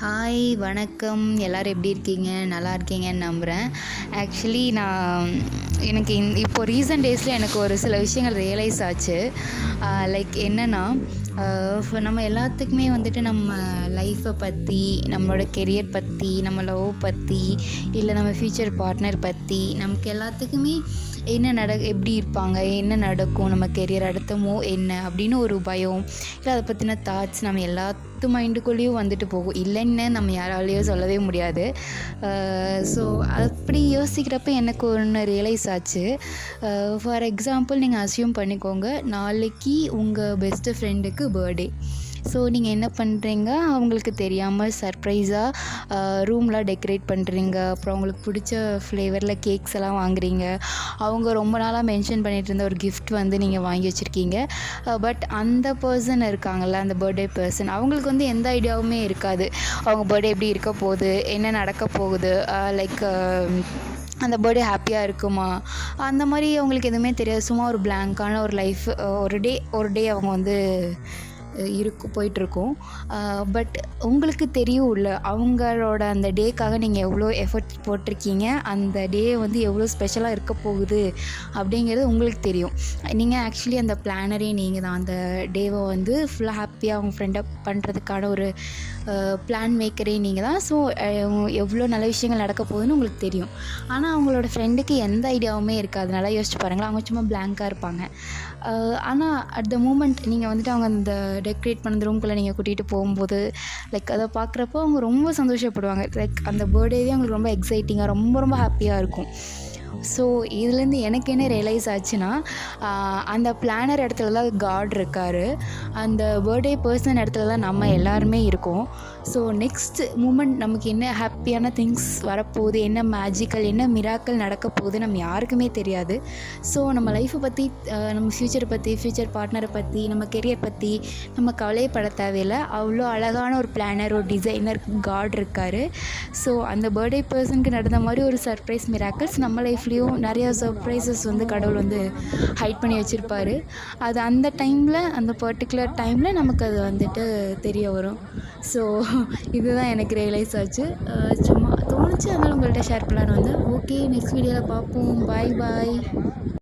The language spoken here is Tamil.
ஹாய் வணக்கம். எல்லோரும் எப்படி இருக்கீங்க? நல்லா இருக்கீங்கன்னு நம்புகிறேன். ஆக்சுவலி எனக்கு இப்போ ரீசன்ட் டேஸில் எனக்கு ஒரு சில விஷயங்கள் ரியலைஸ் ஆச்சு. லைக் என்னென்னா, நம்ம எல்லாத்துக்குமே வந்துட்டு நம்ம லைஃப்பை பற்றி, நம்மளோட கெரியர் பற்றி, நம்ம லவ் பற்றி, இல்லை நம்ம ஃப்யூச்சர் பார்ட்னர் பற்றி, நமக்கு எல்லாத்துக்குமே எப்படி இருப்பாங்க, என்ன நடக்கும், நம்ம கெரியர் அடுத்தமோ என்ன அப்படின்னு ஒரு பயம், இல்லை அதை பற்றின தாட்ஸ் நம்ம எல்லாத்து மைண்டுக்குள்ளேயும் வந்துட்டு போகும். இல்லைன்னு நம்ம யாராலையும் சொல்லவே முடியாது. ஸோ அப்படி யோசிக்கிறப்ப எனக்கு ஒன்று ரியலைஸ் ஆச்சு. ஃபார் எக்ஸாம்பிள், நீங்கள் அஸ்யூம் பண்ணிக்கோங்க, நாளைக்கு உங்கள் பெஸ்ட்டு ஃப்ரெண்டுக்கு பர்த்டே. ஸோ நீங்கள் என்ன பண்ணுறீங்க, அவங்களுக்கு தெரியாமல் சர்ப்ரைஸாக ரூம்லாம் டெக்கரேட் பண்ணுறீங்க. அப்புறம் அவங்களுக்கு பிடிச்ச ஃப்ளேவரில் கேக்ஸ் எல்லாம் வாங்குறீங்க. அவங்க ரொம்ப நாளாக மென்ஷன் பண்ணிகிட்டு இருந்த ஒரு கிஃப்ட் வந்து நீங்கள் வாங்கி வச்சுருக்கீங்க. பட் அந்த பர்சன் இருக்காங்கள்ல, அந்த பர்த்டே பர்சன், அவங்களுக்கு வந்து எந்த ஐடியாவுமே இருக்காது. அவங்க பர்த்டே எப்படி இருக்க போகுது, என்ன நடக்க போகுது, லைக் அந்த பர்த்டே ஹாப்பியாக இருக்குமா, அந்த மாதிரி அவங்களுக்கு எதுவுமே தெரியாது. சும்மா ஒரு பிளாங்கான ஒரு லைஃப், ஒரு டே அவங்க வந்து போயிட்டுருக்கோம். பட் உங்களுக்கு தெரியும்ல, அவங்களோட அந்த டேக்காக நீங்கள் எவ்வளோ எஃபர்ட் போட்டிருக்கீங்க, அந்த டே வந்து எவ்வளோ ஸ்பெஷலாக இருக்க போகுது அப்படிங்கிறது உங்களுக்கு தெரியும். நீங்கள் ஆக்சுவலி அந்த பிளானரே நீங்கள் தான். அந்த டேவை வந்து ஃபுல்லாக ஹாப்பியாக அவங்க ஃப்ரெண்டை பண்ணுறதுக்கான ஒரு பிளான் மேக்கரே நீங்கள் தான். ஸோ எவ்வளோ நல்ல விஷயங்கள் நடக்க போகுதுன்னு உங்களுக்கு தெரியும். ஆனால் அவங்களோட ஃப்ரெண்டுக்கு எந்த ஐடியாவுமே இருக்காது. நல்லா யோசிச்சு பாருங்களேன். அவங்க சும்மா பிளாங்காக இருப்பாங்க. ஆனால் அட் த மூமெண்ட் நீங்கள் வந்துட்டு அவங்க அந்த டெக்கரேட் பண்ண ரூம்குள்ளே நீங்கள் கூட்டிகிட்டு போகும்போது, லைக் அதை பார்க்குறப்போ அவங்க ரொம்ப சந்தோஷப்படுவாங்க. லைக் அந்த பர்த்டேவே அவங்களுக்கு ரொம்ப எக்ஸைட்டிங்காக, ரொம்ப ரொம்ப ஹாப்பியாக இருக்கும். ஸோ இதுலேருந்து எனக்கு என்ன ரியலைஸ் ஆச்சுன்னா, அந்த பிளானர் இடத்துல தான் காட் இருக்கார். அந்த பர்த்டே பர்சன் இடத்துல தான் நம்ம எல்லாருமே இருக்கோம். ஸோ நெக்ஸ்ட் மூமெண்ட் நமக்கு என்ன ஹாப்பியான திங்ஸ் வரப்போகுது, என்ன மேஜிக்கல், என்ன மிராக்கல் நடக்க போகுது நம்ம யாருக்குமே தெரியாது. ஸோ நம்ம லைஃப்பை பற்றி, நம்ம ஃப்யூச்சரை பற்றி, ஃப்யூச்சர் பார்ட்னரை பற்றி, நம்ம கெரியர் பற்றி நம்ம கவலைப்பட தேவையில்லை. அவ்வளோ அழகான ஒரு பிளானர், ஒரு டிசைனர் காட் இருக்கார். ஸோ அந்த பர்த்டே பர்சனுக்கு நடந்த மாதிரி ஒரு சர்ப்ரைஸ் மிராக்கிள்ஸ் நம்ம லைஃப்லேயும் நிறையா சர்ப்ரைசஸ் வந்து கடவுள் வந்து ஹைட் பண்ணி வச்சுருப்பார். அது அந்த டைமில், அந்த பர்டிகுலர் டைமில் நமக்கு அது வந்துட்டு தெரிய வரும். ஸோ இதுதான் எனக்கு ரியலைஸ் ஆச்சு. சும்மா தோணுச்சு, அதனால் உங்கள்கிட்ட ஷேர் பண்ணலான்னு வந்தேன். ஓகே, நெக்ஸ்ட் வீடியோவில் பார்ப்போம். பாய்.